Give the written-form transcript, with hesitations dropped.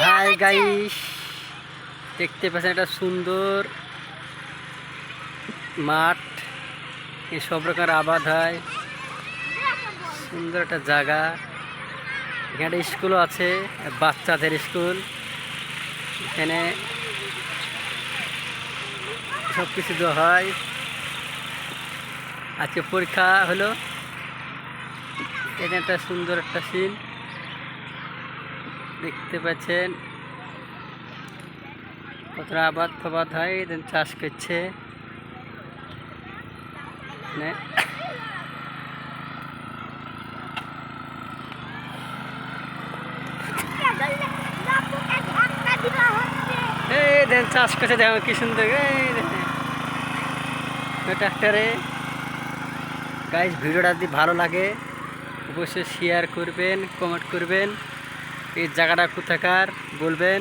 Hi guys, দেখতে পাচ্ছেন একটা সুন্দর মাঠ। এই সব রকমের আবাদ হয়, সুন্দর একটা জায়গা। এখানে একটা স্কুলও আছে, বাচ্চাদের স্কুল। এখানে সব কিছু দেওয়া হয়। আজকে পরীক্ষা হলো। এটা একটা সুন্দর একটা সিন দেখতে পাচ্ছেন। কতটা আবাদ ফাবাদ হয়, চাষ করছে। চাষ করছে, দেখো কি সুন্দর ট্রাক্টরে। গাইস, ভিডিওটা যদি ভালো লাগে অবশ্যই শেয়ার করবেন, কমেন্ট করবেন। এই জায়গাটা কোথাকার বলবেন।